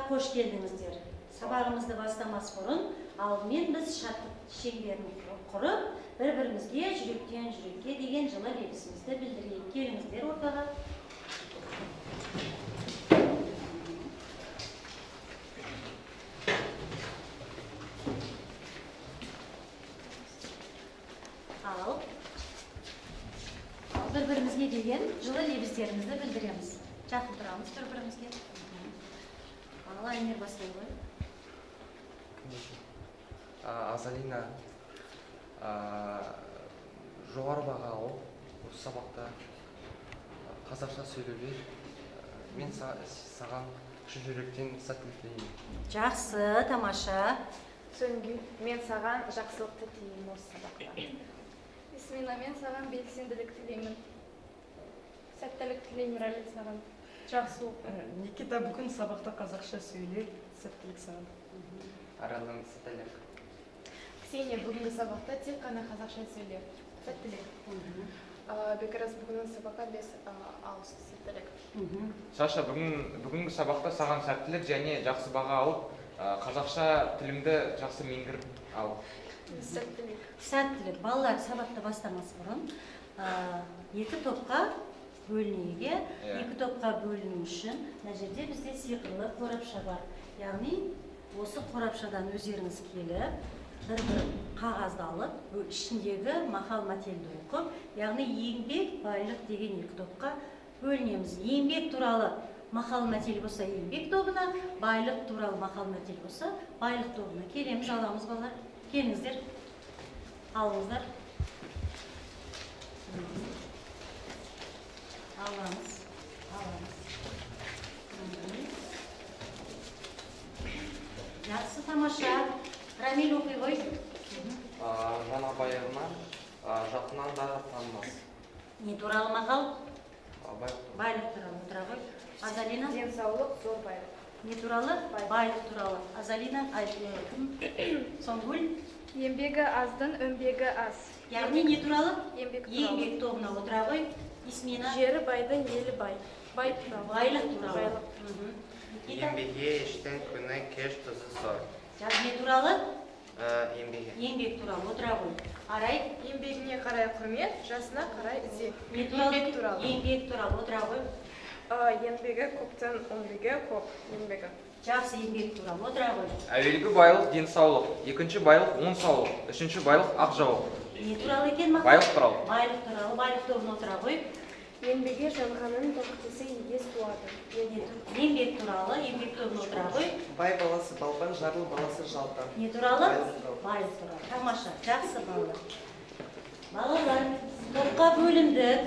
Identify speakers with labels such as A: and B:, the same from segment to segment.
A: қош келдіңіздер. Сабағымызды бастамас бұрын, алдымен біз шаттық шеңберін құрып, бір-бірімізге жүректен жүрекке деген жылы лебізімізді білдірейік. Келіңіздер ортаға. Ал бір-бірімізге деген жылы лебіздерімізді білдіреміз. Жақын тұрамыз бір-бірімізге. Ал Айнер бастай ғой.
B: Азалина жоғары баға алып, осы сабақта қазақша сөйлеуге мен саған шын жүректен сәттілік тілеймін.
A: Жақсы, тамаша.
C: Сөнгүл, мен саған жақсылықты тілеймін осы сабақта.
D: Исмина, мен саған белсенділік тілеймін. Сәттілік тілеймін, Рәлет саған. Жақсы оқы.
E: Никита, бүгін сабақта қазақша сөйле, сәттілік саған.
B: Аралым сәттілік.
C: Ксения, бүгінгі сабақта тек қана қазақша сөйле. Сәттілік. Бекарас, бүгінгі сабаққа 5 ауыз сәттілік.
F: Саша, бүгінгі сабақта саған сәттілік және жақсы баға алып, қазақша тіліңді жақсы меңгеріп ал.
C: Сәттілік.
A: Сәттілік. Балалар сабақты бастамас бұрын екі топқа бөлінуге, екі топқа бөліну үшін мына жерде бізде сиқырлы қорапша бар. Яғни осы қорапшадан өздеріңіз келіп, бір-бір қағазды алып, ішіндегі мақал мәтелді оқып, яғни еңбек, байлық деген екі топқа бөлінеміз. Еңбек туралы мақал мәтел болса еңбек тобына, байлық туралы мақал мәтел болса байлық тобына келеміз, аламыз балалар. Келіңіздер, алыңыздар. Аламыз. Жақсы, тамаша. Рамил оқи ғой.
B: Жан абайына жақынан да танымас.
A: Не туралы мақал?
B: Байлық
A: туралы отыра ғой. Азалина?
C: Денсаулық, зор байлық.
A: Не туралы? Байлық туралы. Азалина, Сонгүл?
D: Еңбегі аздың, еңбегі аз.
A: Яғни не туралы?
D: Еңбек туралы.
A: Еңбек тобына отыра ғой. Исмина?
D: Жері байдың, елі бай. Бай туралы.
A: Байлық туралы.
G: Еңбегі іштің күні кеш тұзы сор.
A: Не туралы?
G: Еңбегі.
A: Еңбек туралы отыра ғой. Арай?
C: Еңбегіне қарай құрмет, жасына қарай іздеп.
A: Не туралы? Еңбек туралы отыра ғой.
C: Еңбегі көптен, еңбегі көп. Еңбегі.
A: Жақсы, еңбек туралы отыра ғой.
F: Әуелгі байлық денсаулық, екінші байлық оң саулық, үшінші байлық ақ жауық.
A: Не туралы екен мақал?
F: Байлық туралы.
A: Байлық туралы, байлық тобына отыра ғой.
D: Еңбегі жанғанын тоқтысы егес туады.
A: Еңбек туралы, еңбек тобына отыра ғой.
E: Бай баласы балбан, жарлы баласы жалтан.
A: Не туралы? Байлық туралы. Тамаша, жақсы балалар. Балалар, топқа бөліндік.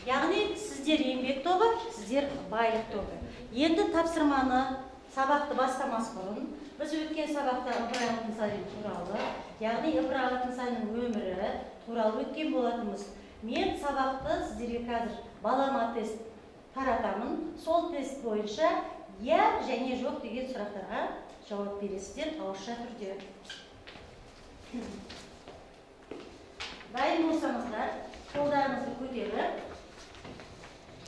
A: Яғни сіздер еңбек тобы, сіздер байлық тобы. Енді тапсырманы сабақты бастамас бұрын, біз өткен сабақта Ыбырай Алтынсарин туралы, яғни Ыбырай Алтынсариннің өмірі туралы өткен болатынбыз. Мен сабақты сіздерге қазір балама тест таратамын. Сол тест бойынша я және жоқ деген сұрақтарға жауап бересіздер ауызша түрде. Дайын болсаңыздар, қолдарыңызды көтеріп,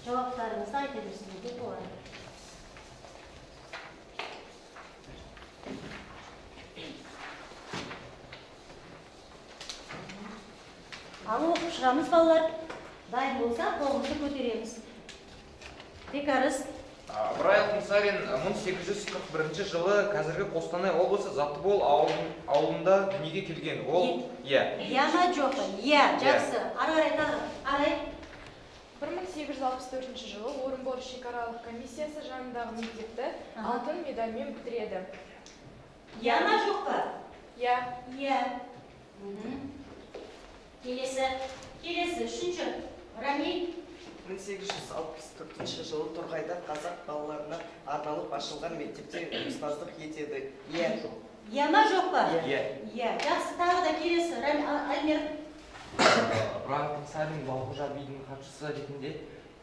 A: жауаптарыңызды айта берсеңіздер болады. Ал оқып шығамыз балалар. Дайын болса, қолымызды көтереміз. Бекарыс.
F: Ыбырай Алтынсарин 1841 жылы қазіргі Қостанай облысы Заттыбол ауылында дүниеге келген. Ол
A: Яна жоқ. Жақсы. Ары қарай. Арай.
C: 1864 жылы Орынбор шекаралық комиссиясы жанындағы мектепті алтын медальмен бітіреді.
A: Яна жоқ па? Келесі, үшінші. Рамил.
E: 1864 жылы Торғайда қазақ балаларына арналып ашылған мектепте ұстаздық етеді.
A: Яна жоқ па? Жақсы, тағы да келесі. Альмер.
B: Ыбырай Алтынсарин Балғожа бидің хатшысы ретінде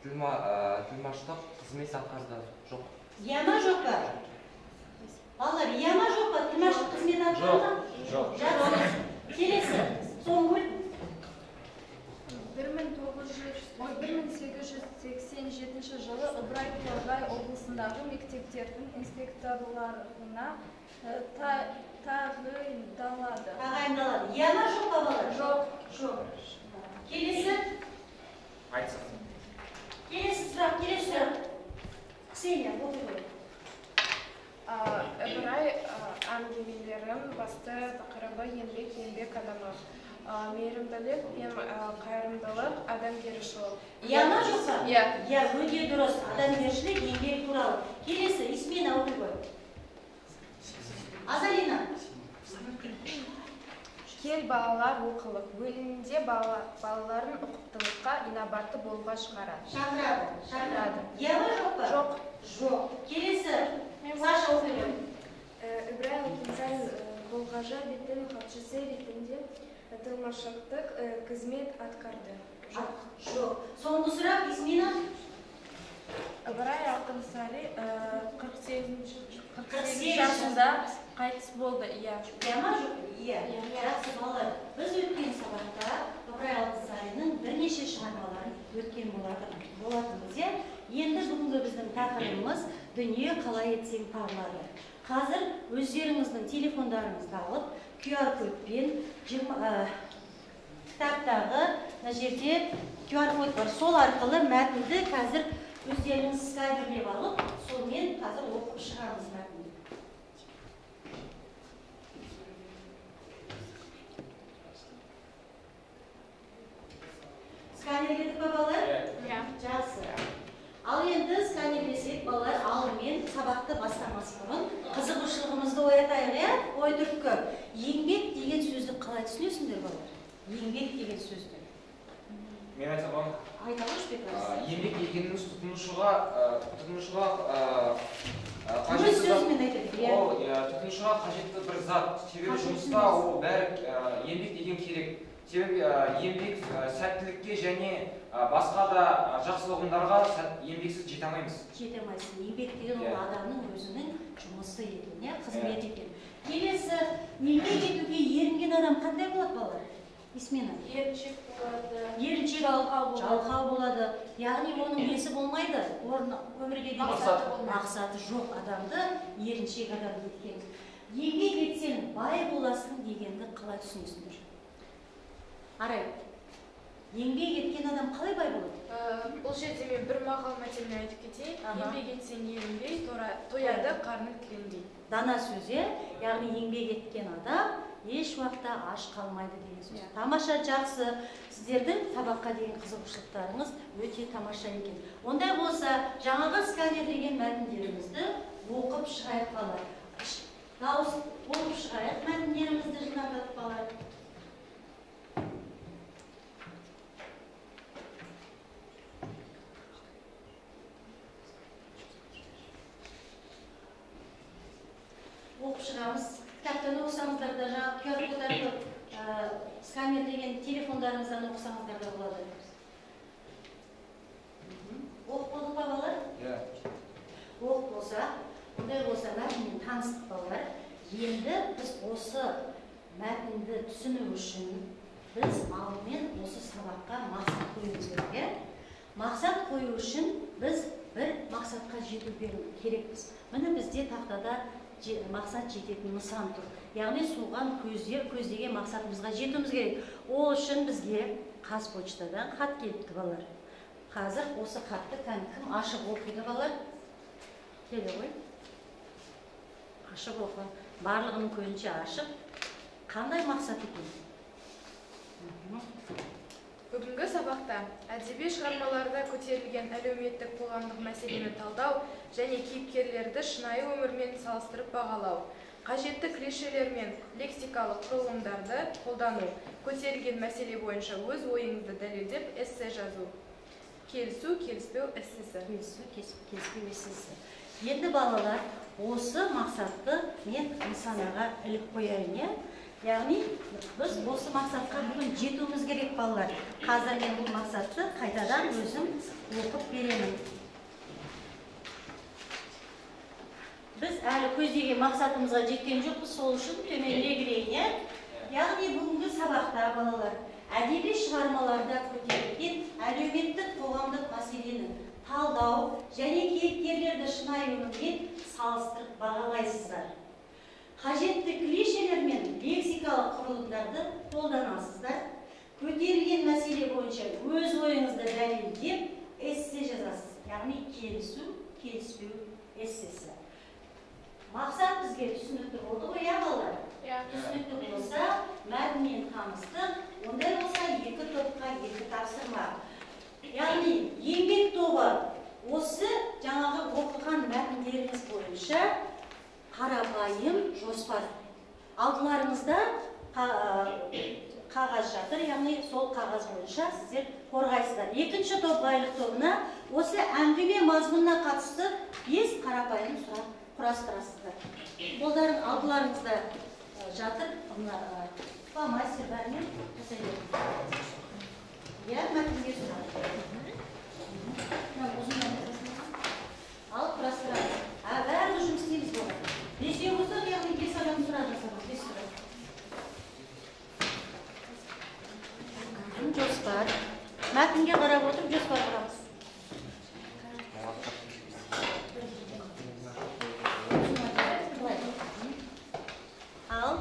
B: тілмаштық қызмет атқарды. Жоқ.
A: Яна жоқ па? Балалар, яна жоқ па? Тілмаштық қызмет атқарды?
B: Жоқ.
A: Жақсы. Келесі. Соңғыл.
D: 1887 жылы Ыбырай Торғай облысындағы мектеп мектептердің инспекторларына тағайындалады.
A: Тағайындалады. Иә ма жоқ па балалар? Жоқ. Келесі сұрақ. Ксения, оқи қой.
C: Ыбырай әңгімелерім басты тақырыбы еңбек адамы. Мейірімділік пен қайырымдылық, адамгершілік.
A: Иә ма жоқ па?
C: Иә.
A: Иә, өте дұрыс. Адамгершілік, еңбек туралы. Келесі, Исмина оқи қой. Азалина.
C: Кел балалар оқылық. Бөлімінде балаларын ұқыптылыққа, инабатты болуға
A: Шақырады. Иә ма жоқ па? Жоқ. Келесі, Саша оқи қой.
D: Ибраим Алтынсарин Болғажа беттің хатшысы ретінде тылмаштық қызмет атқарды.
A: Жоқ. Соңғы сұрақ, Исмина.
C: Ибраим Алтынсарин 48 жасында қайтыс болды. Иә
A: ма жоқ? Иә. Жақсы балалар. Біз өткен сабақта Ибраим Алтынсариннің бірнеше шығармаларын өткен болатынбыз. Енді бүгінгі біздің тақырыбымыз дүние қалай етсең табылады. Қазір өздеріңіздің телефондарыңызды алып, QR кодпен кітаптағы жерде QR код бар. Сол арқылы мәтінді қазір өздеріңіз сканерлеп алып, сонымен қазір оқып шығамыз мәтінді. Сканерледік па балалар?
C: Иә.
A: Жақсы. Ал енді сканерлесек балалар алдымен сабақты бастамас бұрын қызығушылығымызды оятайық, ой түрткі. Еңбек деген сөзді қалай түсінесіңдер балалар? Еңбек деген сөзді.
F: Мен айта аламын.
A: Айта алыңыз бе?
F: Еңбек дегеніміз тұтынушыға қажетті бір зат. Себебі жұмыста ол бәрі еңбек деген керек. Себебі еңбек сәттілікке және басқа да жақсы ұғымдарға еңбексіз жете алмаймыз.
A: Жете алмайсың. Еңбек деген ол адамның өзінің жұмысы екен, қызмет екен. Келесі, еңбек етуге ерінген адам қандай болады балалар? Исмина.
D: Еріншек болады.
A: Еріншек жалқау болады. Яғни оның несі болмайды? Өмірге деген мақсаты жоқ адамды еріншек адам еткен. Еңбек етсең бай боласың дегенді қалай түсінесіңдер? Арай, еңбек еткен адам қалай бай болады?
C: Бұл жерде мен бір мақал мәтелін айтып кетейін. Еңбек етсең ерінбей, тояды, қарның тіленбей.
A: Дана сөзі, яғни еңбек еткен адам еш уақытта аш қалмайды деген сөз. Тамаша, жақсы. Сіздердің сабаққа деген қызығушылықтарыңыз өте тамаша екен. Ондай болса, жаңағы сканерлеген мәтіндерімізді оқып шығайық балалар. Дауыс оқып шығайық мәтіндерімізді жинап балалар. Оқып шығамыз. Кітаптан оқысаңыздар да, жаңағы QR кодтарды сканерлеген телефондарыңыздан оқысаңыздар да болады. Оқып болдық па балалар?
F: Иә.
A: Оқып болса, ондай болса мәтінмен таныстық балалар. Енді біз осы мәтінді түсіну үшін біз алдымен осы сабаққа мақсат қоюымыз керек. Мақсат қою үшін біз бір мақсатқа жету керекпіз. Міне бізде тақтада мақсат жететін нысан тұр. Яғни соған көздеген мақсатымызға жетуіміз керек. Ол үшін бізге Қазпочтадан хат келіпті балалар. Қазір осы хатты кім ашып оқиды балалар? Келе ғой. Ашып оқы. Барлығының көзінше ашып. Қандай мақсат екен?
C: Бүгінгі сабақта әдеби шығармаларда көтерілген әлеуметтік қоғамдық мәселені талдау және кейіпкерлерді шынайы өмірмен салыстырып бағалау, қажетті клишелер мен лексикалық құрылымдарды қолдану, көтерілген мәселе бойынша өз ойыңызды дәлелдеп эссе жазу. Келісу, келіспеу эссесі.
A: Келіспеу эссесі. Енді балалар, осы мақсатты мен нысанаға іліп қояйын. Яғни, біз осы мақсатқа бүгін жетуіміз керек балалар. Қазір мен бұл мақсатты қайтадан өзім оқып беремін. Біз әлі көздеген мақсатымызға жеткен жоқпыз, сол үшін төмендегілейін. Яғни, бүгінгі сабақта балалар әдеби шығармаларда көтерілген әлеуметтік қоғамдық мәселені талдау және кейіпкерлерді шынайы өмірмен салыстырып бағалайсыздар. Қажетті клишелер мен лексикалық құрылымдарды қолданасыздар. Көтерілген мәселе бойынша өз ойыңызды дәлелдеп, эссе жазасыз. Яғни келісу, келіспеу эссесі. Мақсат бізге түсінікті болды ғой, балалар? Түсінікті болса, мәтінмен таныстық, ондай болса 2 топқа 2 тапсырма. Яғни еңбек тобы осы жаңағы оқыған мәтіндеріңіз бойынша қарапайым жоспар. Алдыларыңызда қағаз жатыр, яғни сол қағаз бойынша сіздер қорғайсыздар. Екінші топ байлық тобына осы әңгіме мазмұнына қатысты 5 қарапайым сұрақ құрастырасыздар. Қолдарын алдыларыңызда жатыр, фломастер бәрінен жасайды. Мәтінге сұрақ. Алып құрастырамыз. Бәрі жұмыс істейміз болады. 5-ге болсақ, яғни 5 адам сұрақ жасамыз. 5 сұрақ. Жоспар. Мәтінге қарап отырып жоспар құрамыз. Ал.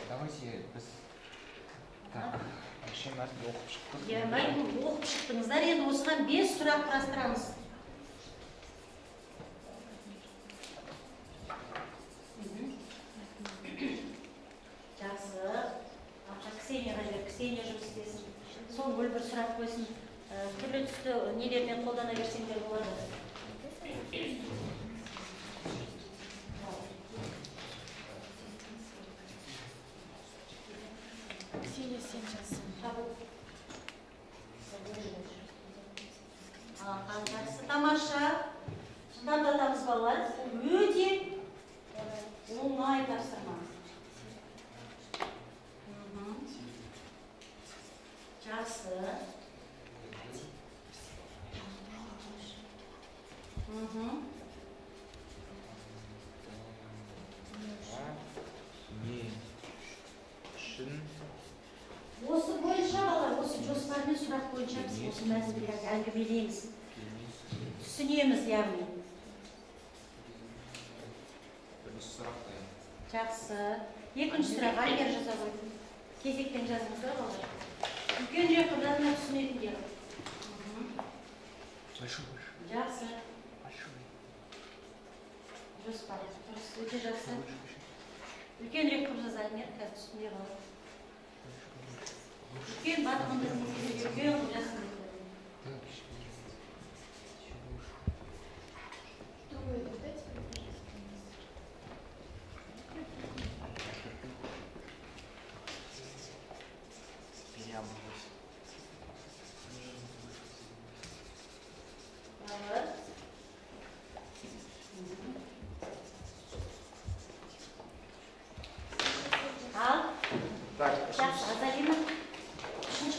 F: Давайте біз мәтінді оқып шықтық.
A: Мәтінді оқып шықтыңыздар, енді осыған 5 сұрақ құрастырамыз. Жақсы. Ксенияға жібер, Ксения жұмыс істесін. Сол бөліп бір сұрақ қойсын. Түрлі түсті нелермен қолдана берсеңдер болады.
C: Ксения сен жазсын.
A: Жақсы, тамаша. Шындан татамыз балалар. Өте оңай тапсырма. Жақсы. Осы бойынша балалар, осы жоспармен сұрақ бойынша біз осы мәселелерді әңгімелейміз. Түсінеміз, яғни. Жақсы. Екінші сұрақ, альгер жаза қойдым. Кезектен жазыңыздар балалар. Үлкен жер қыдатына түсінетін де. Жақсы. Жоспар. Өте жақсы. Үлкен рек қып жазайын, қазір түсінде қалады. Үлкен батығында үлкен қып жасын.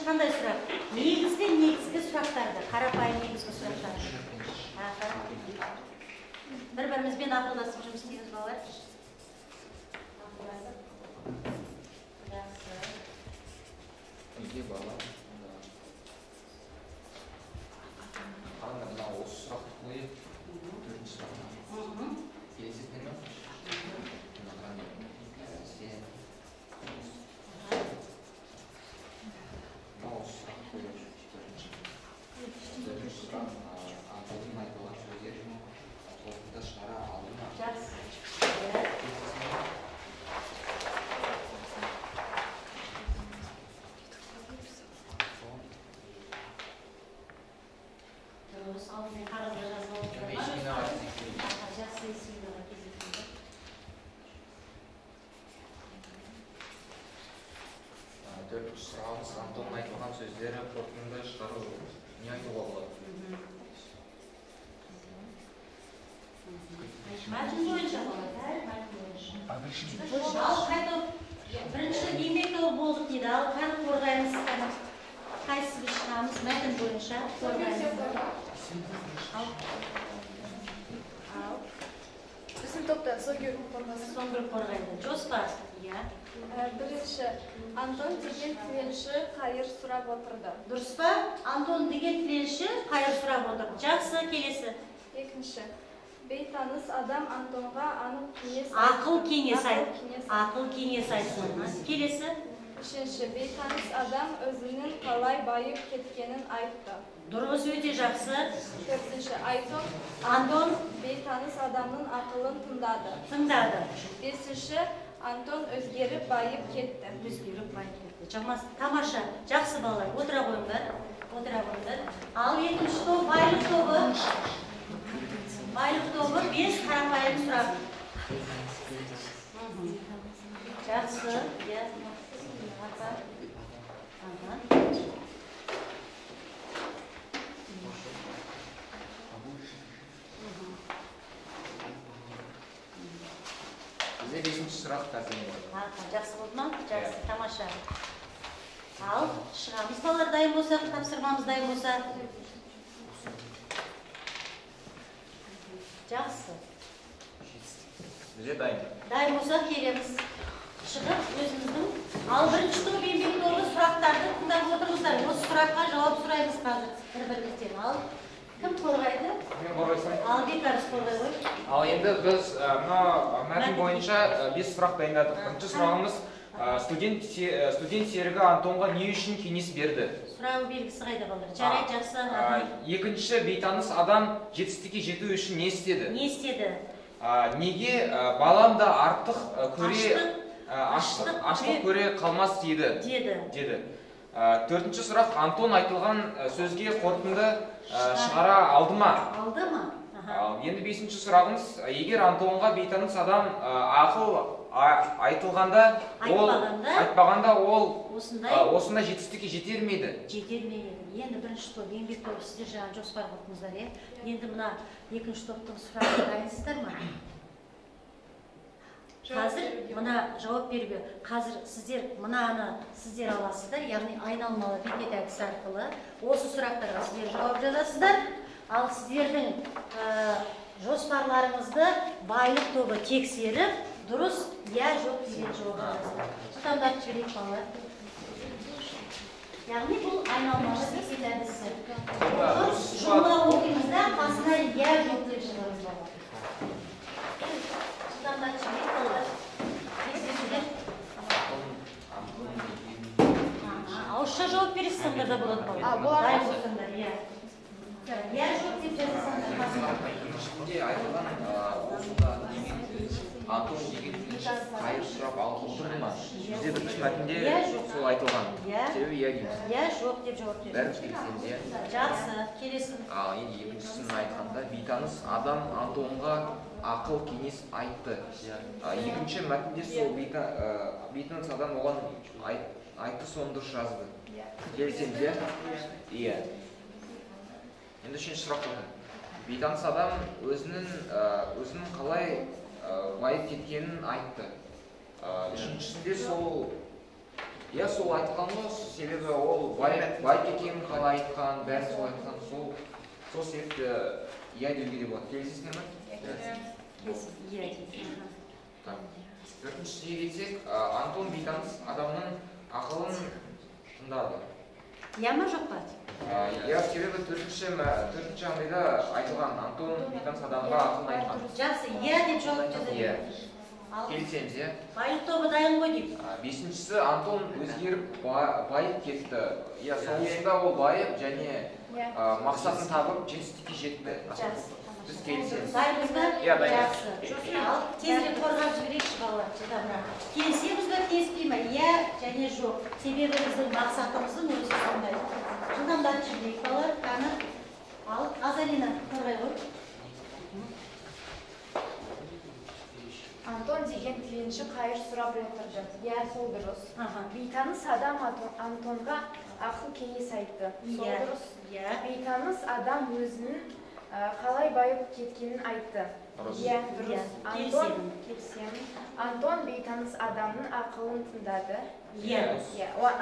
A: Қандай сұрақ? Негізгі сұрақтарды, қарапайым негізгі сұрақтарды. Бір-бірімізбен ақылдасып жұмыс істейміз балалар.
F: Неге бала? Қандай осы сұрақты қойып, төртінші сұрақ. Келесетпен ме? Төртінші сұрағымыз Антонның айтылған сөздері қорытынды шығару не айтуға болады?
A: Мәтін бойынша болады, мәтін бойынша. Ал қайтып бірінші еңбек тобы болдық дейді, ал қаны қорғаймыз, қайсысы біз шығамыз, мәтін бойынша қорғаймыз. Біз
C: Біздің топта Согер қорғасы.
A: Соңғы қорғайды. Жоспар. Иә.
D: Бірінші, Антон деген тіленші қайыр сұрап отырды.
A: Дұрыс па? Антон деген тіленші қайыр сұрап отыр. Жақсы, келесі.
D: Екінші, бейтаныс адам Антонға анық кеңес
A: Ақыл кеңес айтсын. Ақыл кеңес айтсын. Келесі.
D: Үшінші, бейтаныс адам өзінің қалай байып кеткенін айтты.
A: Дұрыс, өте жақсы.
D: Төртінші,
A: Антон
D: бейтаныс адамның ақылын тыңдады.
A: тыңдады.
D: Бесінші, Антон өзгеріп байып кетті.
A: Өзгеріп байып кетті. Тамаша. Жақсы балалар. Отыра қойыңдар. Отыра қойыңдар. Ал екінші топ байлық тобы. Байлық тобы 5 қарапайым сұрақ. Жақсы.
F: Бізде 5-ші сұрақ қазір.
A: Жақсы болды ма? Жақсы, тамаша. Ал, шығамыз балалар дайын болса, тапсырмамыз дайын болса. Жақсы.
F: Бізде дайын.
A: Дайын болса келеміз. Шығып өзіміздің ал бірінші топ еңбек тобы сұрақтарды тыңдап отырыңыздар. Осы сұраққа жауап сұраймыз қазір бір-бірімізден. Ал кім қорғайды?
F: Мен қорғайсам.
A: Ал Бекарыс қорғай ғой.
F: Ал енді біз мына мәтін бойынша 5 сұрақ дайындадық. Бірінші сұрағымыз студент серігі Антонға не үшін кеңес берді?
A: Сұрағы белгісі қайда балалар? Жарайды, жақсы.
F: Екінші, бейтаныс адам жетістікке жету үшін не істеді?
A: Не істеді?
F: Неге балам да аштық көре қалмас деді. Төртінші сұрақ, Антон айтылған сөзге қорытынды шығара алды ма?
A: Алды ма?
F: Енді 5-ші сұрағымыз, егер Антонға бейтаныс адам ақыл айтпағанда ол осындай жетістікке жетер ме еді?
A: Жетер ме еді. Енді бірінші топ еңбек тобы сіздер жаңа жоспар құрдыңыздар, е? Енді мына екінші топтың сұрағына дайынсыздар ма? Қазір мына жауап беруге, қазір сіздер мынаны сіздер аласыздар, яғни айналмалы бекет әдісі арқылы осы сұрақтарға сіздер жауап жазасыздар. Ал сіздердің жоспарларыңызды байлық тобы тексеріп, дұрыс, я жоқ деген жауап жазасыздар. Тұтамдап жіберейік балалар. Яғни бұл айналмалы бекет әдісі. Жолда оқимызда қасына я жоқ деп шығарыз балалар. Ауызша жауап бересіңдер де болады балалар. Дайын болсаңдар, иә. Я жоқ деп жазасаңдар қасына.
B: Ішінде айтылған осында Антон деген тіленші қайыр сұрап алып отырды ма? Бізде бірінші мәтінде сол айтылған. Себебі иә дейміз.
A: Я жоқ деп жауап бересің.
B: Бәріміз келісеміз, иә.
A: Жақсы, келесің.
B: Енді екіншісін айтқанда бейтаныс адам Антонға ақыл кеңес айтты. Екінші мәтінде сол бейтаныс адам оған айтты, соны дұрыс жазды. Келісеміз, иә? Иә. Енді үшінші сұрақ болды. Бейтаныс адам өзінің қалай байып кеткенін айтты. Үшіншісінде сол айтқан ғой, себебі ол байып кеткенін қалай айтқан, бәрін сол айтқан, сол себепті иә деуге де болады. Келісесіңдер ме?
A: Иә.
B: Төртіншісіне келсек, Антон бейтаныс адамның ақылын тыңдады.
A: Я ма жоқ па?
B: Я себебі төртінші аңдайда айтылған Антон бейтаныс адамға ақылын айтқан.
A: Жақсы, я деп жауап жазады.
B: Иә. Келісеміз, иә?
A: Байлық тобы дайын ғой дейік.
B: Бесіншісі, Антон өзгеріп байып кетті. Иә, соңында ол байып және мақсатын табып жетістікке жетті. Біз келісеміз.
A: Дайынбыз ба?
B: Иә, дайын.
A: Жақсы. Ал тезірек қорғап жіберейікші балалар. Келісеміз ба, келіспей ме? Иә және жоқ. Себебі біздің мақсатымыздың өзі сондай. Жылдамдатып жіберейік балалар. Қаны. Ал Азалина қорғай ғой.
C: Антон деген тіленші қайыр сұрап отырды. Я сол дұрыс. Бейтаныс адам Антонға ақыл кеңес айтты. Сол дұрыс. Бейтаныс адам өзінің қалай байып кеткенін айтты. Я дұрыс. Антон бейтаныс адамның ақылын тыңдады.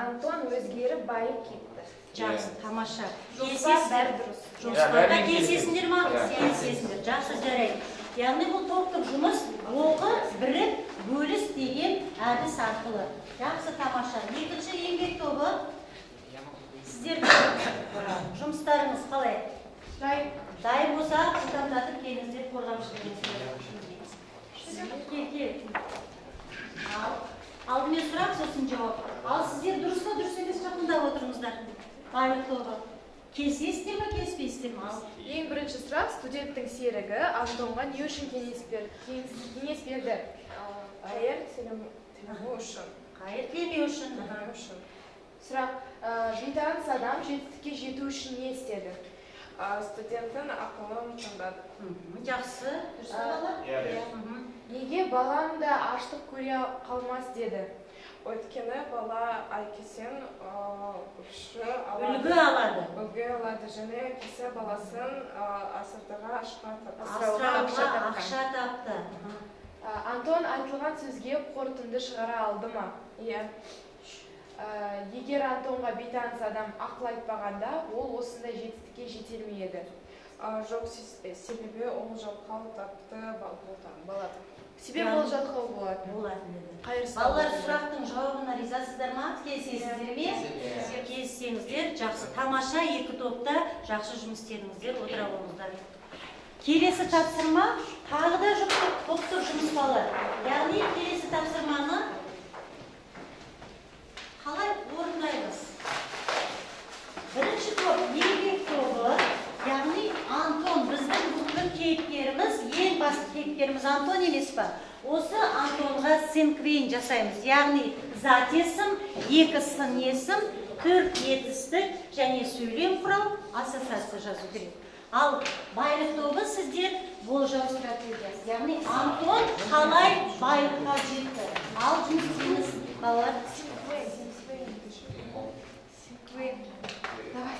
C: Антон өзгеріп байып кетті.
A: Жақсы, тамаша.
C: Жоспар бәрі дұрыс.
A: Жоспарға келісесіңдер ма? Келісесіңдер. Жақсы, жарайды. Яғни бұл топтық жұмыс оқы, біріп, бөліс деген әдіс арқылы. Жақсы, тамаша. Екінші еңбек тобы. Сіздердің жұмыстарыңыз қалай? Дайын болса, жылдамдатып келіңіздер, қорғамшылығыңыздар. Алдымен сұрақ, сосын жауап. Ал сіздер дұрыс па, дұрыс емес жақындап отырыңыздар. Байлық тобы. Келісесіздер ме, келіспейсіздер ме?
C: Ең бірінші сұрақ студенттің серігі Антонға не үшін кеңес берді? Қайыр тілемеу үшін.
A: Қайыр тілемеу үшін.
C: Сұрақ, бейтаныс адам жетістікке жету үшін не істеді? Студенттің ақылын тыңдады.
A: Жақсы, дұрыс бала?
C: Неге балам да аштық көре қалмас деді? Өйткені бала әкесін
A: үлгі алады.
C: Үлгі алады және әкесі баласын асырауға
A: ақша тапты.
C: Антон айтылған сөзге қорытынды шығара алды ма? Иә. Егер Антонға бейтаныс адам ақыл айтпағанда, ол осындай жетістікке жетер ме еді? Жоқ, себебі ол жалқау тапты болады. Себебі ол жалқау болады.
A: Балалар, сұрақтың жауабына ризасыздар ма? Келісесіздер ме? Келіссеңіздер, жақсы. Тамаша, екі топта жақсы жұмыс істедіңіздер, отыра болыңыздар. Келесі тапсырма тағы да топтық жұмыс балалар. Яғни келесі тапсырманы қалай орындаймыз? Бірінші топ, еңбек тобы, яғни Антон, біздің бүгінгі кейіпкеріміз, ең басты кейіпкеріміз Антон емес па? Осы Антонға синквейн жасаймыз, яғни зат есім, екі сын есім, төрт етістік және сөйлем құрал, ассоциация жазу керек. Ал байлық тобы сіздер болжау стратегиясы, яғни Антон қалай байлыққа жетті? Ал жұмыс істейміз, балалар.
C: Давай.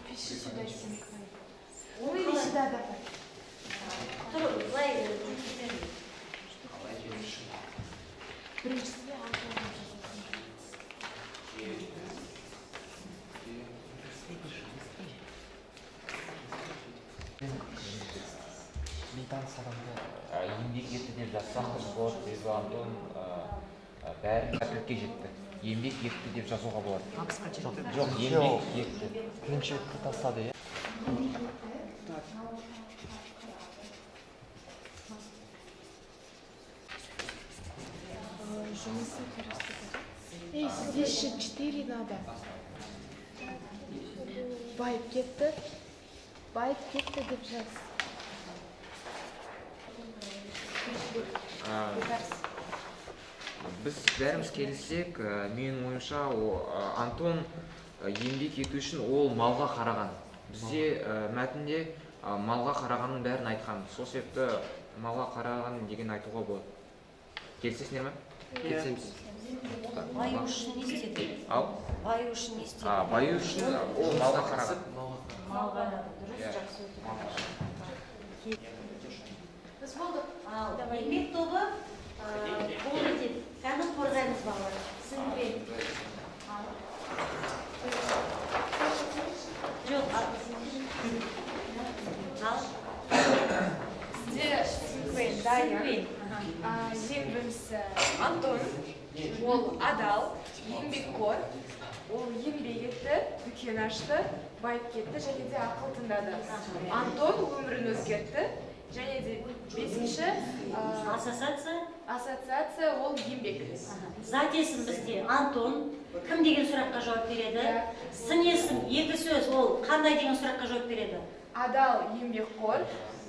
C: Пиши сюда синквейн. Ой, иди сюда, давай.
B: Бейтаныс адамды еңбек етті деп жазсаңыз болады, деді Антон бәрі сәттілікке жетті. Еңбек етті деп жазуға болады. Жоқ, еңбек етті. Қиыншылықты тастады, иә?
C: Здесь еще 4 надо. Байып кетті деп жаз.
B: Біз бәріміз келіссек, менің ойымша, Антон еңбек ету үшін ол малға қараған. Бізде мәтінде малға қарағанның бәрін айтқан. Сол себепті малға қараған деген айтуға болады. Келісесіңдер ме? Келісеміз.
A: Баю үшін не істеді?
B: Ал?
A: Баю үшін не істеді?
B: Баю үшін ол малға қараған.
A: Малға қараған, дұрыс, жақсы өтіп.
C: Біз болдық.
A: Еңбек тобы қол етеді. Кәні қорғаймыз балалар. Сіңбен. Жоқ,
C: Сізде синквейн дайын. Ең бірінші Антон, ол адал, еңбекқор, ол еңбек етті, дүкен ашты, байып кетті және де ақыл тыңдады. Антон өмірін өзгертті және де бесінші ассоциация ол еңбек.
A: Зат есім бізде Антон кім деген сұраққа жауап береді? Сын есім екі сөз, ол қандай деген сұраққа жауап береді?
C: Адал, еңбекқор.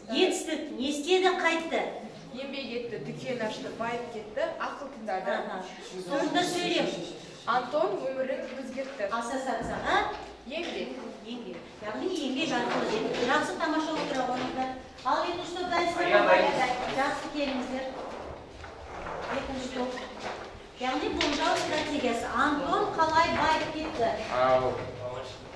A: Етістік, не істеді, қайтты?
C: Еңбек етті, дүкен ашты, байып кетті, ақыл тыңдады.
A: Соңында сөйлем.
C: Антон өмірін өзгертті.
A: Ассоциацияға
C: еңбек.
A: Яғни еңбек арқылы жетті. Жақсы, тамаша отыра болыңыздар. Ал екінші топ дайынсыздар. Жақсы келіңіздер. Екінші топ. Яғни болжау стратегиясы. Антон қалай байып кетті?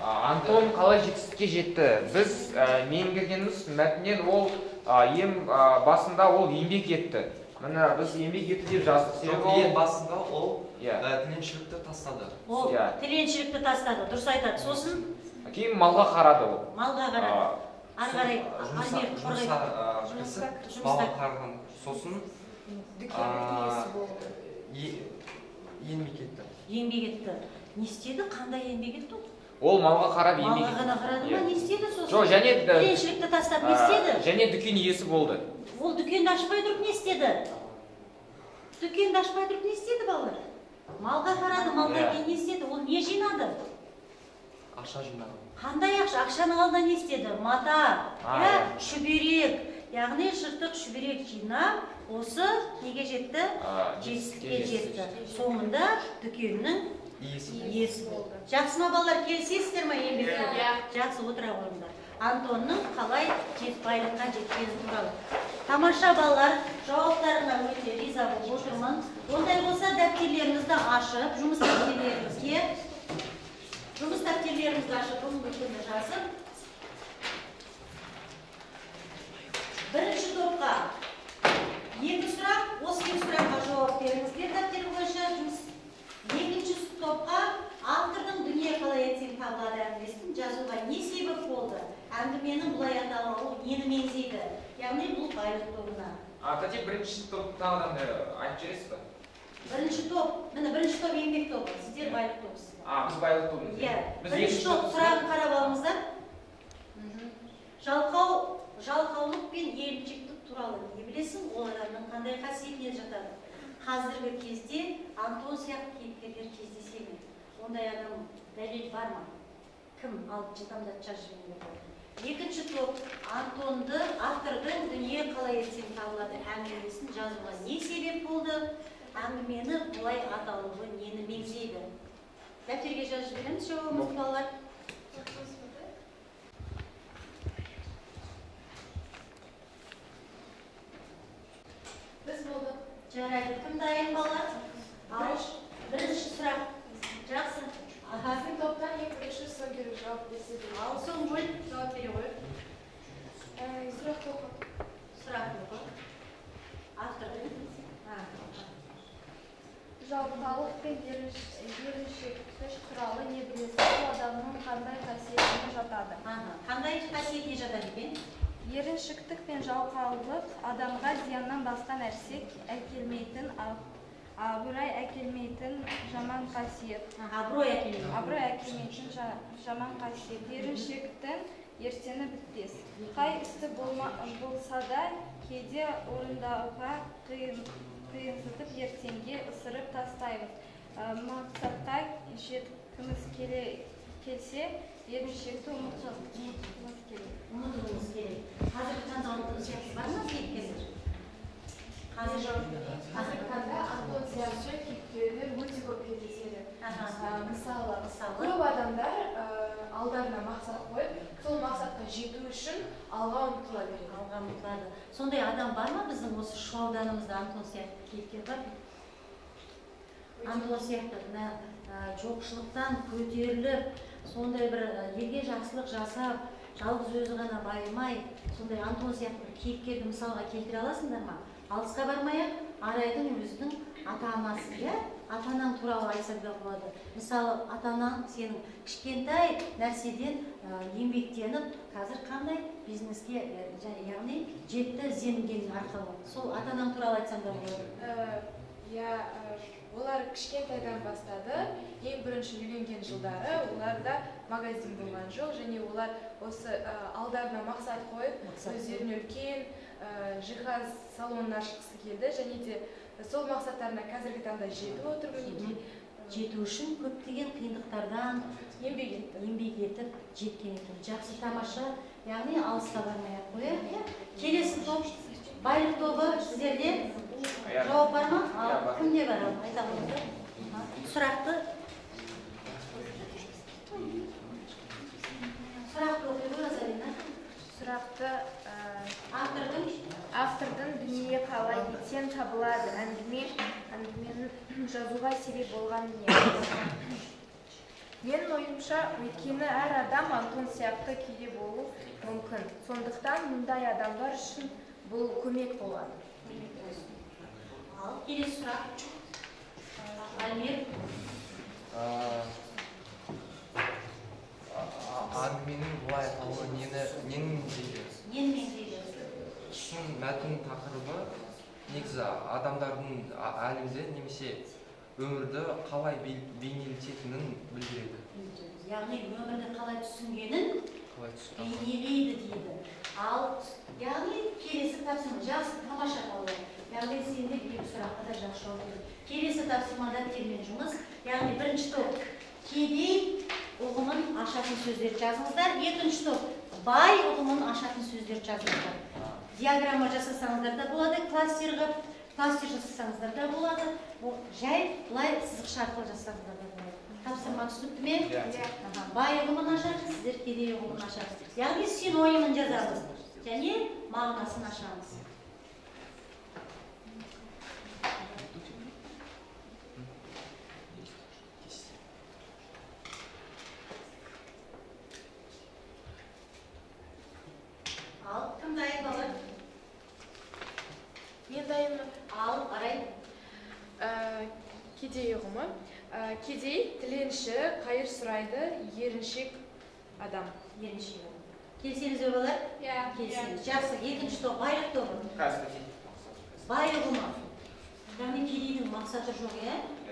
B: Антон қалай жетістікке жетті? Біз меңгергеніміз мәтіннен ол ең басында ол еңбек етті. Мына біз еңбек етті деп жаздық.
H: Ең басында ол тіленшілікті тастады.
A: Ол тіленшілікті тастады, дұрыс айтады. Сосын
B: кейін малға қарады ол.
A: Малға қарады. ары қарай
H: жұмысқа кірісіп бала қарған сосын еңбек етті.
A: еңбек етті. Не істеді? Қандай еңбек етті?
B: Ол малға қарап еңбек
A: Малға ғана қарады ма? Не істеді сосын?
B: Жоқ, және
A: Қиыншылықты тастап не істеді?
B: және дүкен иесі болды.
A: Ол дүкенді ашпай тұрып не істеді? Дүкенді ашпай тұрып не істеді балалар? Малға қарады, малдан кейін не істеді? Ол не жинады?
H: Ақша жинаған.
A: Қандай ақша? Ақшаның алдында не істеді? Мата, шүберек, яғни жыртық шүберек жинап, осы неге жетті? Жетістікке жетті. Соңында дүкеннің иесі болды. Жақсы ма балалар, келісесіздер ме еңбекке? Жақсы, отыра қойыңдар. Антонның қалай байлыққа жеткені туралы. Тамаша балалар, жауаптарына өте риза болып отырмын. Ондай болса дәптерлеріңізді ашып, жұмыс дәптерлеріңізді ашып, бүгінгі күні жазып. Бірінші топқа 2 сұрақ, осы 2 сұраққа жауап беріңіздер дәптер бойынша жұмыс. Екінші топқа автордың дүние қалай ертең табылады әңгімесін жазуға не себеп болды? Әңгіменің бұлай аталуы нені меңзейді? Яғни бұл байлық тобына.
F: Тәте бірінші топтағыдан айтып жібересіз ба?
A: Бірінші топ, міне бірінші топ еңбек тобы, сіздер байлық тобысыз.
F: Біз байлық тобымыз.
A: Иә, бірінші топ сұрағын қарап алыңыздар. Жалқаулық пен еріншектік туралы не білесің? Ол адамның қандай қасиетіне жатады? Қазіргі кезде Антон сияқты кейіпкерлер кездесе ме? Ондай адам дәлел бар ма? Кім алып жылдамдатып жазып жіберіңдер? Екінші топ Антонды автордың дүние қалай ертең табылады әңгімесін жазуға не себеп болды? Әңгімені бұлай аталуы нені меңзейді? Дәптерге жазып жібереміз жауабымызды балалар.
C: Біз болдық.
A: Жарайды, кім дайын балалар? Бірінші сұрақ. Жақсы.
C: Біздің топтан ең бірінші сон керек жауап берсе де.
A: Ал соң бөл жауап бере қой.
C: Сұрақ тоқы.
A: Сұрақ тоқы. Автордың.
D: Жалқаулық пен еріншектік туралы не білесіз? Бұл адамның қандай қасиетіне жатады?
A: Қандай қасиетіне жатады екен?
D: Еріншектік пен жалқаулық адамға зияннан басқа нәрсе әкелмейтін, абырой әкелмейтін жаман қасиет.
A: Абырой әкелмейтін
D: жаман қасиет. Еріншектің ертеңі бітпес. Қай істі болса да кейде орындауға қиынсытып ертеңге ысырып тастаймыз. Мақсатқа жеткіміз келсе, еріншекті ұмытуымыз керек.
A: Қазіргі таңда Антон сияқты бар ма кейіпкерлер?
C: Қазіргі таңда Антон сияқты кейіпкерлер өте көп кездеседі. Мысалы, көп адамдар алдарына мақсат қойып, сол мақсатқа жету үшін алға ұмтыла береді.
A: Сондай адам бар ма біздің осы шу ауданымызда Антон сияқты кейіпкер бар? Антон сияқты жоқшылықтан көтеріліп, сондай бір елге жақсылық жасап, жалғыз өзі ғана байымай, сондай Антон сияқты бір кейіпкерді мысалға келтіре аласыңдар ма? Алысқа бармай-ақ, Арайдың өзінің ата-анасы, ата-анаң туралы айтсақ да болады. Мысалы, ата-анаң сенің кішкентай нәрседен еңбектеніп, қазір қандай бизнеске, яғни жетті ізденген арқылы. Сол ата-анаң туралы айтсақ да болады.
C: Олар кішкентайдан бастады, ең бірінші үйленген жылдары оларда магазин болған жоқ, және олар осы алдарына мақсат қойып, өздеріне үлкен жиһаз салонын ашқысы келді, және де сол мақсаттарына қазіргі таңда жетіп отыр.
A: Жету үшін көптеген қиындықтардан еңбек етіп жеткен екен. Жақсы, тамаша, яғни алысқа бармай-ақ қояйық. Келесі топ, байлық тобы сіздерде жауап бар ма? Кімде бар? Айта қойыңыздар. Сұрақты оқи қой, Азарина.
D: Сұрақты
A: автордың
D: дүние қалай ертең табылады әңгімені жазуға себеп болған не? Менің ойымша, өйткені әр адам Антон сияқты күйде болу мүмкін. Сондықтан мұндай адамдар үшін бұл көмек болады.
A: Келесі сұрақ. Альмир.
H: әңгіменің бұлай аталуы нені меңзейді?
A: Нені меңзейді?
H: Шын мәтін тақырыбы негізі адамдардың әлемде немесе өмірді қалай бейнелететінін білдіреді.
A: Яғни өмірді қалай түсінгенін бейнелейді дейді. Ал яғни келесі тапсырма жақсы тамаша қалды. Яғни сенде бір сұраққа да жақсы жауап берді. Келесі тапсырмада термен жұмыс. Яғни бірінші топ кедей ұғымын ашатын сөздер жазыңыздар. Екінші топ бай ұғымын ашатын сөздер жазыңыздар. Диаграмма жасасаңыздар да болады, кластер жасасаңыздар да болады. Жай бұлай сызықша арқылы жасасаңыздар да болады. Тапсырма түсінікті ме? Бай ұғымын ашады, сіздер кедей ұғымын ашасыз. Яғни синонимін жазамыз және мағынасын ашамыз. Ал, кім дайын балар?
C: Мен дайынмын.
A: Ал, арай.
C: Кедей ұғымы. Кедей тіленші, қайыр сұрайды, еріншек адам.
A: Еріншек адам. Келсеңіз балар? Келсеңіз. Жақсы, екінші топ, байлық тобы. Бай ұғымы. Яғни кедейдің мақсаты жоқ,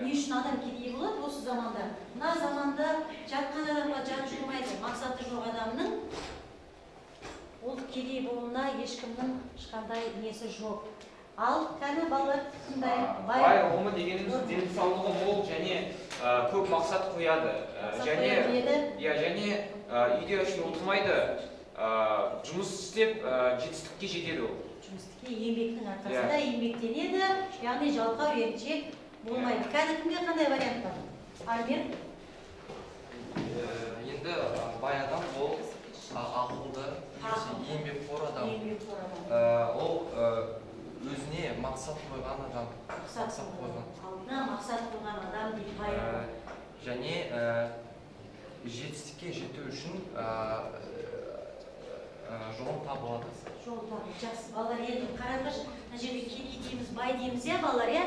A: не үшін адам кедей болады осы заманда? Мына заманда жатқан адамға жан жүрмайды. Мақсаты жоқ адамның ол кедей болуына ешкімнің ешқандай несі жоқ. Ал кәні балалар қандай?
F: Бай ұғымы дегеніміз денсаулығы мол және көп мақсат қояды. Және үйде үшін отырмайды, жұмыс істеп жетістікке жетеді ол.
A: Жұмыстықке еңбектің арқасында еңбектенеді, яғни жалқау еріншек болмайды. Кәні кімге қандай вариант бар? Альбер?
H: Енді бай адам ол ақылды, еңбекқор адам. Ол өзіне мақсат қойған адам.
A: Алдына мақсат қойған адам дейді бай адам.
H: Және жетістікке жету үшін жолын табылады.
A: Жолын табылады. Жақсы, балалар енді қараңызшы, мына жерде кедей дейміз, бай дейміз, балалар,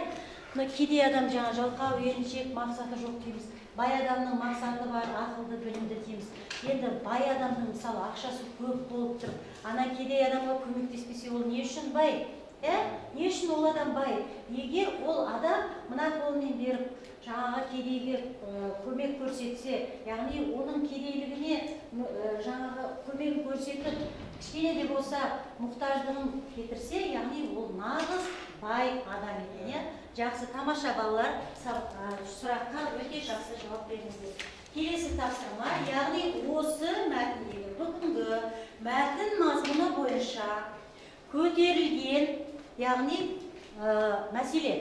A: кедей адам жаңа жалқау, еріншек, мақсаты жоқ дейміз. Бай адамның мақсаты бар, ақылды, білімді дейміз. Енді бай адамның мысалы ақшасы көп болып тұр. Ана кедей адамға көмектеспесе ол не үшін бай? Не үшін ол адам бай? Егер ол адам мына қолмен беріп, жаңағы кедейге көмек көрсетсе, яғни оның кедейлігіне жаңағы көмек көрсетіп, кішкене де болса мұқтаждығын кетірсе, яғни ол нағыз бай адам екен. Жақсы, тамаша балалар, сұраққа өте жақсы жауап беріңіздер. Келесі тапсырма, яғни осы мәтіндегі бүгінгі мәтін мазмұны бойынша көтерілген, яғни мәселе.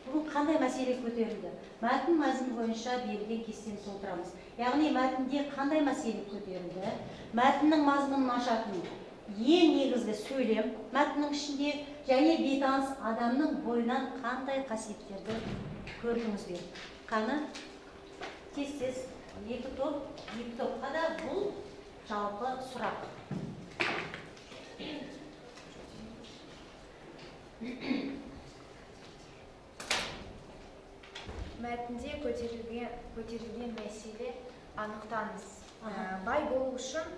A: Бүгін қандай мәселе көтерілді? Мәтін мазмұны бойынша берілген кестені толтырамыз. Яғни мәтінде қандай мәселе көтерілді? Мәтіннің мазмұнын ашатын ең негізгі сөйлем мәтіннің ішінде және бейтаныс адамның бойынан қандай қасиеттерді көрдіңіздер? Қаны? Тез-тез екі топқа да бұл жалпы сұрақ.
D: Мәтінде көтерілген мәселе анықтаңыз. Бай болу үшін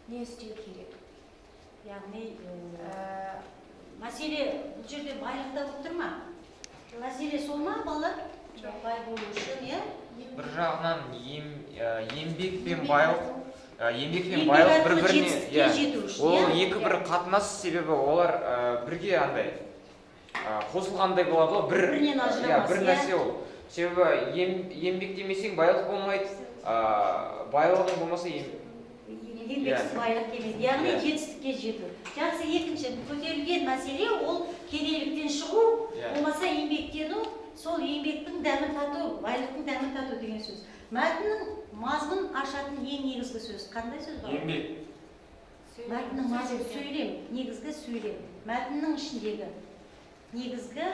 D: не істеу керек?
A: Яғни мәселе бұл жерде байлықта болып тұр ма? Мәселе сол ма, балалар? Бай болу үшін,
B: бір жағынан еңбек пен байлық бір-біріне, ол екі бір қатынас, себебі олар бірге андай қосылғандай болады, бір нәрсе ол. Себебі еңбек демесең байлық болмайды, байлығың болмаса
A: еңбексіз байлық келмейді. Яғни жетістікке жету. Жақсы, екінші көтерілген мәселе ол кедейліктен шығу, болмаса еңбектену, сол еңбектің дәмін тату, байлықтың дәмін тату деген сөз. Мәтіннің мазмұнын ашатын ең негізгі сөз. Қандай сөз бар?
F: Еңбек.
A: Мәтіннің мазмұны сөйлем, негізгі сөйлем. Мәтіннің ішіндегі негізгі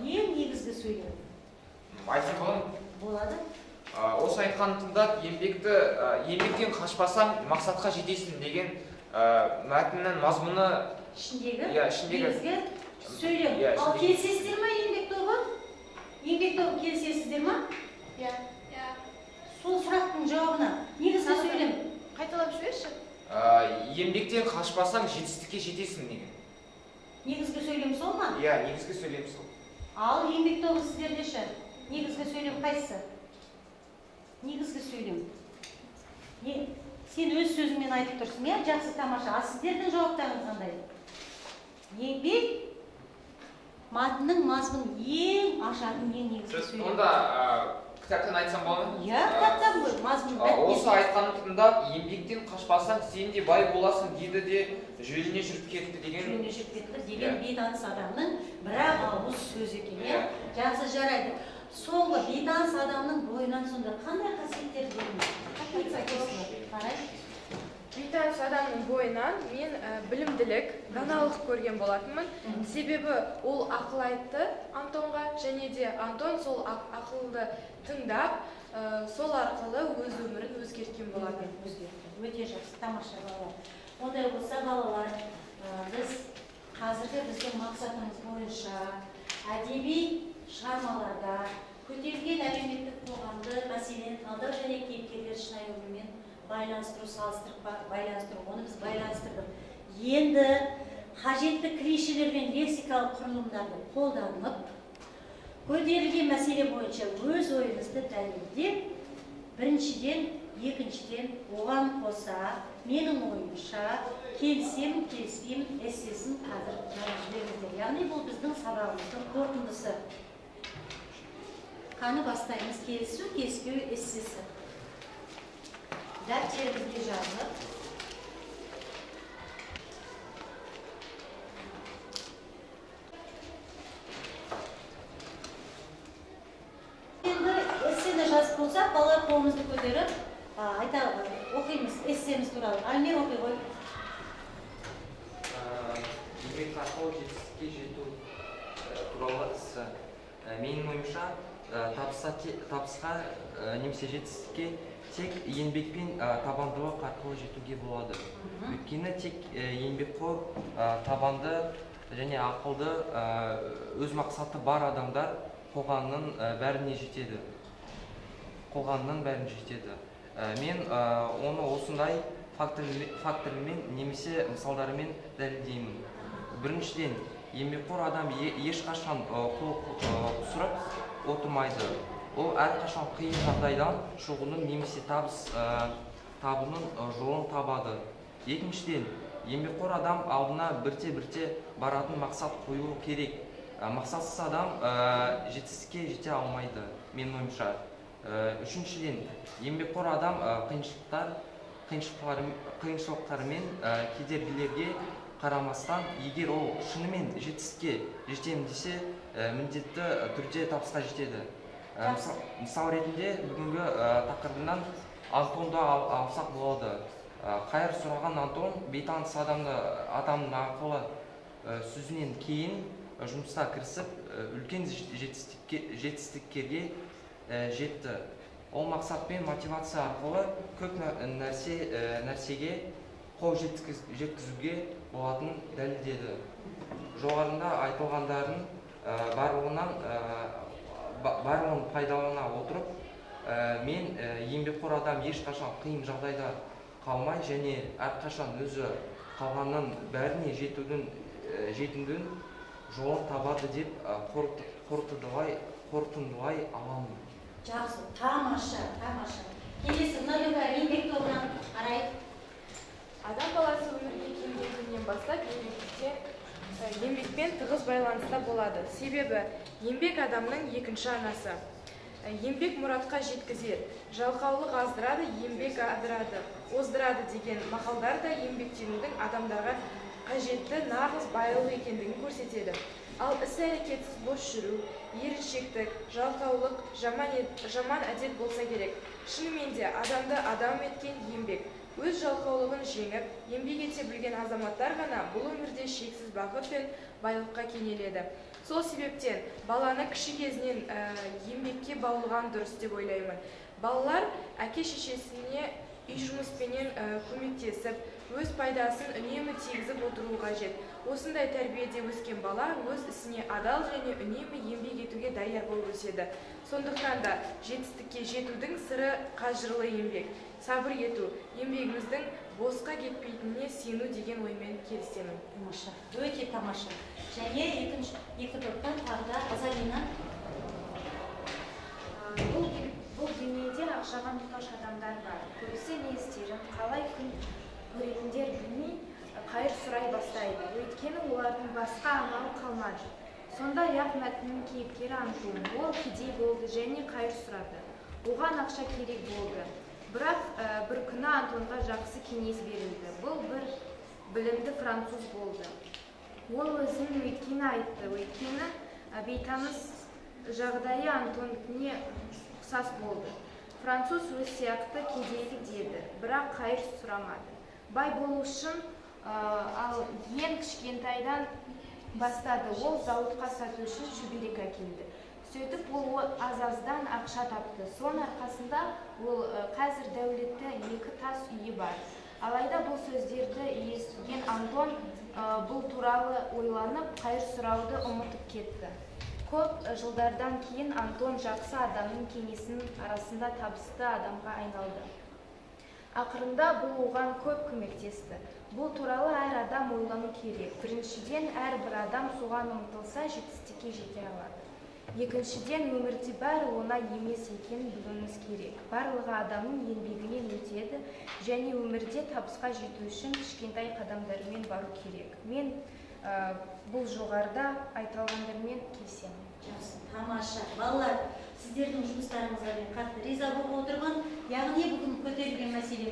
A: ең негізгі сөйлем.
B: Айтсам
A: болады?
B: Осы айтқанын тыңдап, еңбектен қашпасаң мақсатқа жетесің деген мәтіннің мазмұны
A: ішіндегі негізгі сөйлем. Ал келсесіздер ма еңбек тобы? Еңбек тобы келсесіздер ма? Сол сұрақтың жауабына негізгі
B: қашпасаң жетістікке жетесің деген.
A: Негізгі сөйлем сол ма?
B: Иә, негізгі сөйлем сол.
A: Ал еңбек тобы сіздерде ше? Негізгі сөйлем қайсы? Негізгі сөйлем. Сен өз сөзіңмен айтып тұрсың, иә? Жақсы, тамаша. А сіздердің жауаптарыңыз қандай? Еңбек матының мазмұнын ең ашатын ең негізгі сөйлем.
B: Онда кітаптан айтсам болады ма?
A: Иә, кітаптан ғой, мазмұн.
B: Осы айтқанын тыңдап, еңбектен қашпасаң, сен де бай боласың дейді де жөніне жүріп кетті деген.
A: Жөніне жүріп кетті деген бейтаныс адамның бір-ақ ауыз сөз екен, иә? Жақсы, жарайды. Соңғы бейтаныс адамның бойынан сонда қандай қасиеттер көрінеді? Қарай.
C: Бейтаныс адамның бойынан мен білімділік, даналық көрген болатынмын. Себебі ол ақыл айтты Антонға, және де Антон сол ақылды тыңдап, сол арқылы өз өмірін өзгерткен болатын.
A: Өте жақсы, тамаша балалар. Ондай болса балалар, біз қазіргі біздің мақсатымыз бойынша әдеби шығармаларда көтерілген әлеуметтік қоғамды мәселені талдау және кейіпкерлер шынайы өмірмен байланыстыру, байланыстыру, оны біз байланыстырдық. Енді қажетті клишелер мен лексикалық құрылымдарды қолданып, көтерілген мәселе бойынша өз ойымызды дәлелдеп, біріншіден, екіншіден оған қоса, менің ойымша, келісемін, келіспеймін, эссесін қазір жазып жіберіңіздер. Яғни бұл біздің сабағымыздың қорытындысы. Қаны бастаймыз, келісу, келіспеу, эссесі. Дәптерімізге жазып. Енді эссені жазып болсақ, балалар қолымызды көтеріп, оқимыз эссеміз туралы. Альмир оқи ғой.
H: Еңбек арқылы жетістікке жету туралы ісі. Менің ойымша, табысқа немесе жетістікке тек еңбекпен табандылық арқылы жетуге болады. Өйткені тек еңбекқор, табанды және ақылды өз мақсаты бар адамдар қоғамның бәріне жетеді. Мен оны осындай фактормен немесе мысалдарымен дәлелдеймін. Біріншіден, еңбекқор адам ешқашан қол қусырып отырмайды. Ол әрқашан қиын жағдайдан шығудың немесе табының жолын табады. Екіншіден, еңбекқор адам алдына бірте-бірте баратын мақсат қою керек. Мақсатсыз адам жетістікке жете алмайды, менің ойымша. Үшіншіден, еңбекқор адам қиыншылықтар мен кедергілерге қарамастан, егер ол шынымен жетістікке жетемін десе, міндетті түрде табысқа жетеді. Мысал ретінде бүгінгі тақырыбынан Антонды алсақ болады. Қайыр сұраған Антон бейтаныс адамның ақылы сөзінен кейін жұмыста кірісіп, үлкен жетістіктерге жетті. Ол мақсатпен мотивация арқылы көп нәрсеге қол жеткізуге болатынын дәлелдеді. Жоғарында айтылғандардың барлығын пайдалана отырып, мен еңбекқор адам ешқашан қиын жағдайда қалмай және әрқашан өзі қалғанның бәріне жетудің жолын табады деп қорытындылай аламын.
A: Жақсы, тамаша. Келесі Нұрюга еңбек тобынан қарай.
C: Адам баласы өмірге келген күннен бастап еңбекпен тығыз байланыста болады. Себебі еңбек адамның екінші анасы. Еңбек мұратқа жеткізер, жалқаулық аздырады, еңбек адырады, оздырады деген мақалдар да еңбектенудің адамдарға қажетті нағыз байлық екендігін көрсетеді. Ал іс-әрекетсіз бос жүру, еріншектік, жалқаулық, жаман әдет болса керек. Шынымен де адамды адам еткен еңбек. Өз жалқаулығын жеңіп, еңбек ете білген азаматтар ғана бұл өмірде шексіз бақыт пен байлыққа кенеледі. Сол себептен баланы кіші кезінен еңбекке баулыған дұрыс деп ойлаймын. Балалар әке-шешесіне үй жұмыспенен көмектесіп, өз пайдасын үнемі тигізіп отыруы қажет. Осындай тәрбиеде өскен бала өз ісіне адал және үнемі еңбек етуге даяр болып өседі. Сондықтан да жетістікке жетудің сыры қажырлы еңбек, сабыр ету, еңбегіміздің босқа кетпейтініне сену деген оймен келісемін.
A: Тамаша, өте тамаша. Және екі топтан тағы Азалина.
D: Бұл дүниеде ақшаға мұқтаж адамдар бар. Көбісі не істерін, қалай күн көретіндер білмей, қайыр сұрай бастайды. Өйткені олардың басқа амалы қалмады. Сондай-ақ мәтіннің кейіпкері Антон. Ол кедей болды және қайыр сұрады. Оған ақша керек болды. Бірақ бір күні Антонға жақсы кеңес берілді. Бұл бір білімді француз болды. Ол өзінің өткені айтты. Өйткені бейтаныс жағдайы Антонікіне ұқсас болды. Француз өз сияқты кедейлік деді, бірақ қайыр сұрамады. Бай болу үшін ал ең кішкентайдан бастады. Ол зауытқа сату үшін шүберек әкелді. Сөйтіп ол аз-аздан ақша тапты. Соның арқасында ол қазір дәулетті екі тас үйі бар. Алайда бұл сөздерді естіген Антон бұл туралы ойланып, қайыр сұрауды ұмытып кетті. Көп жылдардан кейін Антон жақсы адамның кеңесінің арасында табысты адамға айналды. Ақырында бұл оған көп көмектесті. Бұл туралы әр адам ойлану керек. Біріншіден, әрбір адам соған ұмтылса, жетістікке жете алады. Екіншіден, өмірде бәрі оңай емес екенін білуіміз керек. Барлығы адамның еңбегінен өтеді және өмірде табысқа жету үшін кішкентай қадамдармен бару керек. Мен бұл жоғарыда айтылғандармен келісемін.
A: Тамаша. Балалар, сіздердің жұмыстарыңызға мен қатты риза болып отырмын. Яғни бүгін көтерілген мәселе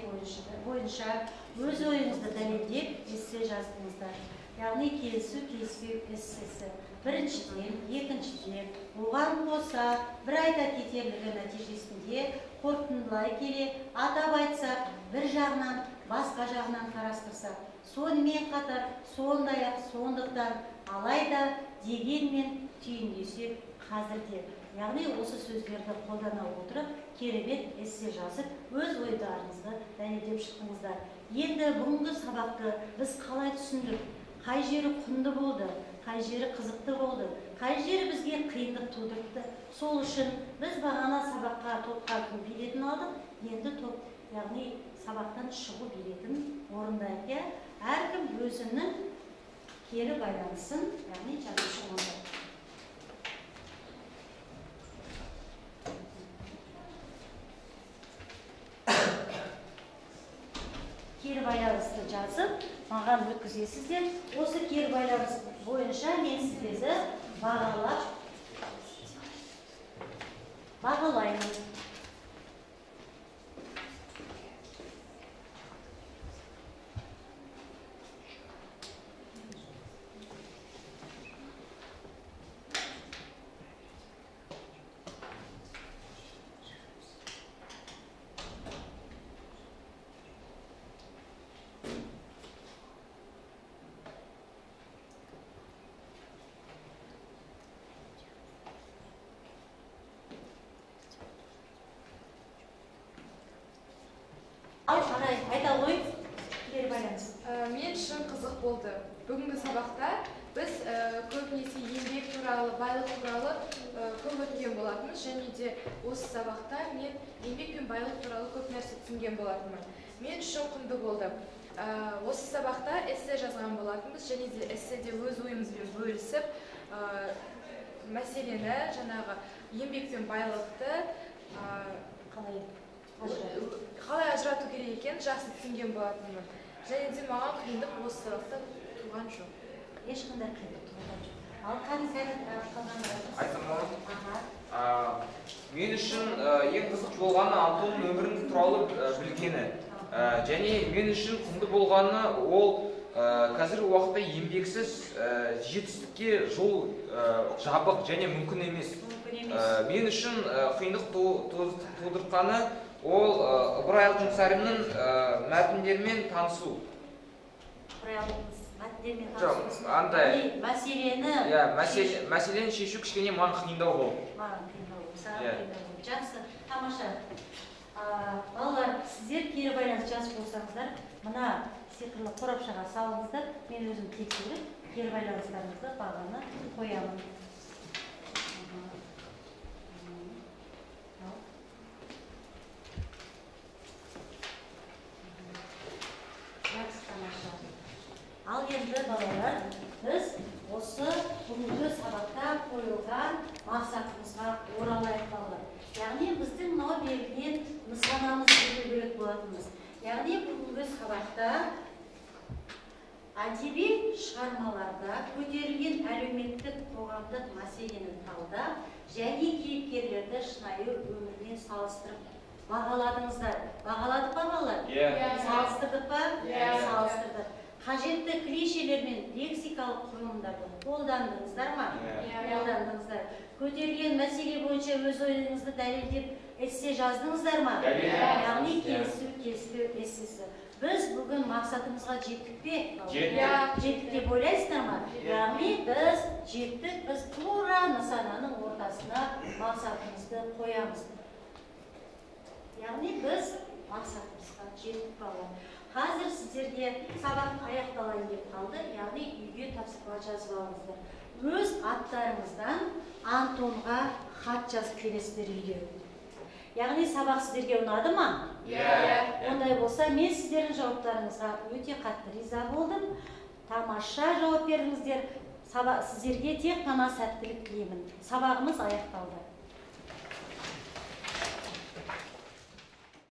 A: бойынша өз ойыңызды дәлелдеп эссе жаздыңыздар. Яғни келісу, келіспеу эссесі. Біріншіден, екіншіден, оған қоса бір айта кетерлігі нәтижесінде қорытындылай келе, атап айтсақ, бір жағынан, басқа жағынан қарастырсақ, сонымен қатар, сондай-ақ, сондықтан, алайда дегенмен түйіндесек қазірде. Яғни осы сөздерді қолдана отырып, керемет эссе жазып, өз ойларыңызды дәлелдеп шықтыңыздар. Енді бүгінгі сабақты біз қалай түсіндік? Қай жері құнды болды, қай жері қызықты болды, қай жері бізге қиындық тудырды. Сол үшін біз бағана сабаққа топқа кім билетін алдық, енді топ, яғни сабақтан шығу билетін орындайды. Әркім өзінің кері байланысын, яғни жазушы болды. Кері байланысты жазып, маған өткізесіздер. Осы кері байланыс бойынша мен сіздерді бағалаймын. Айта ғой, кері байланыс.
C: Мен үшін қызық болды. Бүгінгі сабақта біз көбінесе еңбек туралы, байлық туралы көп өткен болатынбыз, және де осы сабақта мен еңбек пен байлық туралы көп нәрсе түсінген болатынмын. Мен үшін құнды болды. Осы сабақта эссе жазған болатынбыз, және де эсседе өз ойымызбен бөлісіп, мәселені, жаңағы еңбек пен байлықты қалай ажырату керек екенін жақсы түсінген болатынмын. Және де маған қиындық осы сабақта туған жоқ.
A: Ешқандай қиындық туған жоқ. Ал қалған
B: айтамын. Мен үшін ең қызық болғаны Антонның өмірін туралы білгені. Және мен үшін құнды болғаны ол қазіргі уақытта еңбексіз жетістікке жол жабық және мүмкін емес. Мен үшін қиындық тудыртқаны ол Ыбырай Алтынсариннің мәтіндерімен танысу. Мәселені шешу кішкене маған қиындау болды.
A: Жақсы, тамаша. Балалар, сіздер кері байланыс жазып болсаңыздар, мына сиқырлы қорапшаға салыңыздар, мен өзім тексеріп, кері байланыстарыңызды бағаны қоямын. Ал енді балалар, біз осы бүгінгі сабақта қойылған мақсатымызға оралайық балалар. Яғни біздің мынау берілген нысанамыз өте керек болатынымыз. Яғни бүгінгі сабақта әдеби шығармаларда көтерілген әлеуметтік қоғамдық мәселені талдап және кейіпкерлерді шынайы өмірмен салыстырып бағаладыңыздар. Бағаладық па балалар? Салыстырдық па? Салыстырдық. Қажетті клишелер мен лексикалық құрылымдарды қолдандыңыздар ма? Қолдандыңыздар. Көтерілген мәселе бойынша өз ойыңызды дәлелдеп эссе жаздыңыздар ма? Яғни келісу эссесі. Біз бүгін мақсатымызға жеттік пе? Жеттік деп ойлайсыздар ма? Яғни біз жеттік, біз тура нысананың ортасына мақсатымызды қоямыз. Яғни біз мақсатымызға жеттік балалар. Қазір сіздерге сабақ аяқталайын деп қалды, яғни үйге тапсырма жазып алыңыздар. Өз аттарыңыздан Антонға хат жазып келесіздер үйге. Яғни сабақ сіздерге ұнады ма? Ондай болса, мен сіздердің жауаптарыңызға өте қатты риза болдым. Тамаша жауап бердіңіздер. Сіздерге тек қана сәттілік тілеймін. Сабағымыз аяқталды.